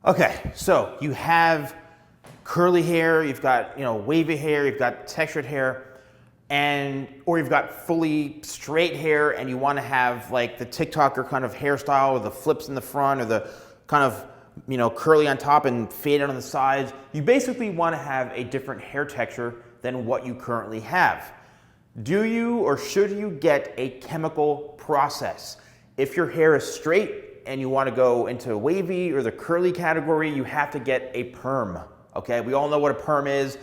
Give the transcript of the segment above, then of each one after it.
Okay, so you have curly hair, you've got wavy hair, you've got textured hair, or you've got fully straight hair and you want to have like the TikToker kind of hairstyle with the flips in the front or the kind of curly on top and faded on the sides. You basically want to have a different hair texture than what you currently have. Do you or should you get a chemical process? If your hair is straight and you want to go into wavy or the curly category, you have to get a perm. Okay, we all know what a perm is.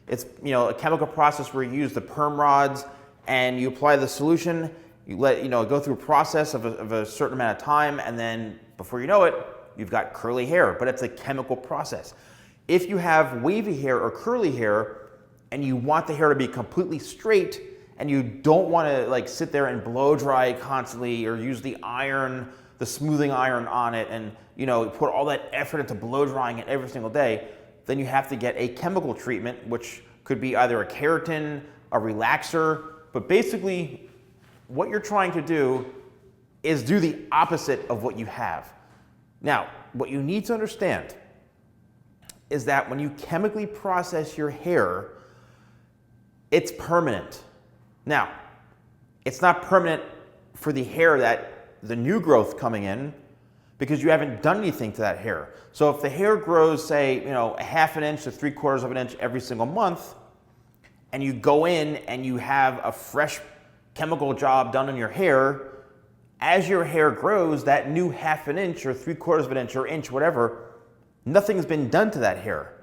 It's a chemical process where you use the perm rods and you apply the solution. You let it go through a process of a certain amount of time, and then before you know it, you've got curly hair. But it's a chemical process. If you have wavy hair or curly hair and you want the hair to be completely straight and you don't want to like sit there and blow dry it constantly or use the iron, the smoothing iron on it, and put all that effort into blow drying it every single day, then you have to get a chemical treatment, which could be either a keratin, a relaxer, but basically what you're trying to do is do the opposite of what you have. Now, what you need to understand is that when you chemically process your hair, it's permanent. Now, it's not permanent for the hair the new growth coming in, because you haven't done anything to that hair. So if the hair grows, say, a half an inch to 3/4 of an inch every single month, and you go in and you have a fresh chemical job done on your hair, as your hair grows, that new half an inch or 3/4 of an inch or inch, whatever, nothing's been done to that hair.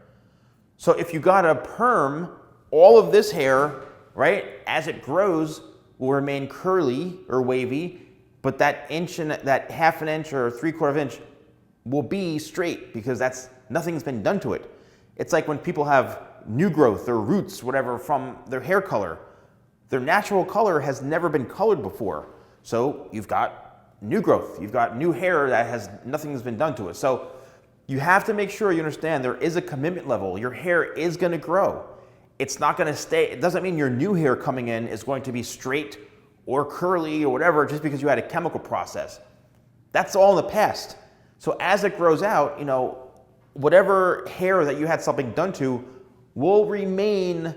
So if you got a perm, all of this hair, right, as it grows, will remain curly or wavy, but that half an inch or 3/4 inch will be straight because nothing's been done to it. It's like when people have new growth or roots, whatever, from their hair color. Their natural color has never been colored before. So you've got new growth, you've got new hair that nothing's been done to it. So you have to make sure you understand there is a commitment level. Your hair is going to grow. It's not going to stay. It doesn't mean your new hair coming in is going to be straight or curly or whatever just because you had a chemical process. That's all in the past. So as it grows out, whatever hair that you had something done to will remain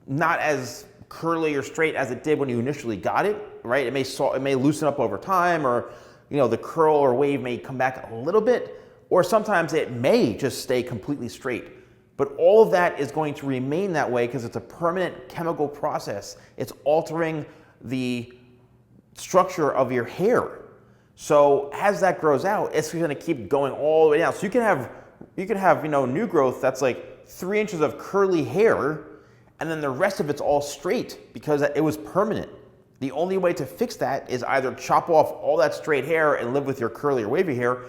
not as curly or straight as it did when you initially got it, right? It may loosen up over time, or the curl or wave may come back a little bit, or sometimes it may just stay completely straight. But all of that is going to remain that way because it's a permanent chemical process. It's altering the structure of your hair. So as that grows out, it's going to keep going all the way down. So you can have new growth that's like 3 inches of curly hair, and then the rest of it's all straight because it was permanent. The only way to fix that is either chop off all that straight hair and live with your curly or wavy hair,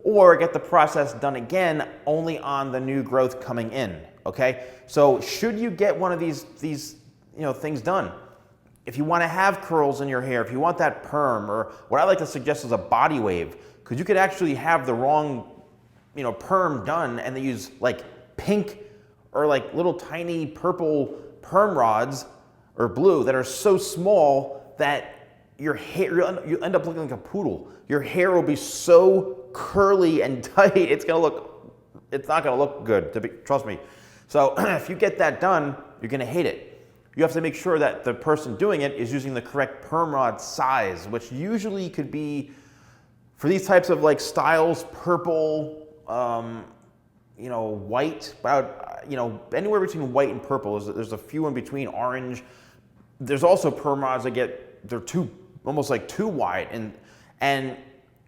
or get the process done again only on the new growth coming in. Okay, so should you get one of these things done? If you want to have curls in your hair, if you want that perm, or what I like to suggest is a body wave, because you could actually have the wrong perm done and they use like pink or like little tiny purple perm rods or blue that are so small that your hair, you end up looking like a poodle. Your hair will be so curly and tight, it's not gonna look good, trust me. So if you get that done, you're gonna hate it. You have to make sure that the person doing it is using the correct perm rod size, which usually could be, for these types of like styles, purple, white, about anywhere between white and purple. There's a few in between, orange. There's also perm rods that they're almost like too wide, and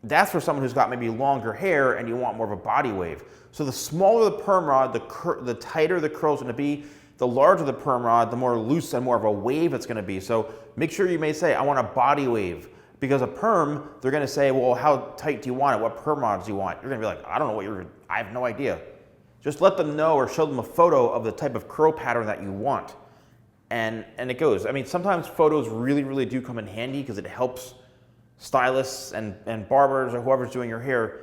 that's for someone who's got maybe longer hair and you want more of a body wave. So the smaller the perm rod, the tighter the curl's going to be. The larger the perm rod, the more loose and more of a wave it's going to be. So make sure you may say, I want a body wave. Because a perm, they're going to say, well, how tight do you want it? What perm rods do you want? You're going to be like, I don't know I have no idea. Just let them know or show them a photo of the type of curl pattern that you want. And it goes. I mean, sometimes photos really, really do come in handy because it helps stylists and barbers or whoever's doing your hair.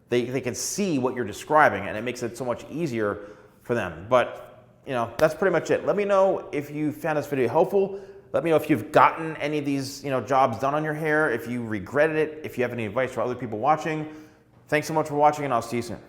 They can see what you're describing, and it makes it so much easier for them. But that's pretty much it. Let me know if you found this video helpful. Let me know if you've gotten any of these jobs done on your hair, if you regretted it, if you have any advice for other people watching. Thanks so much for watching, and I'll see you soon.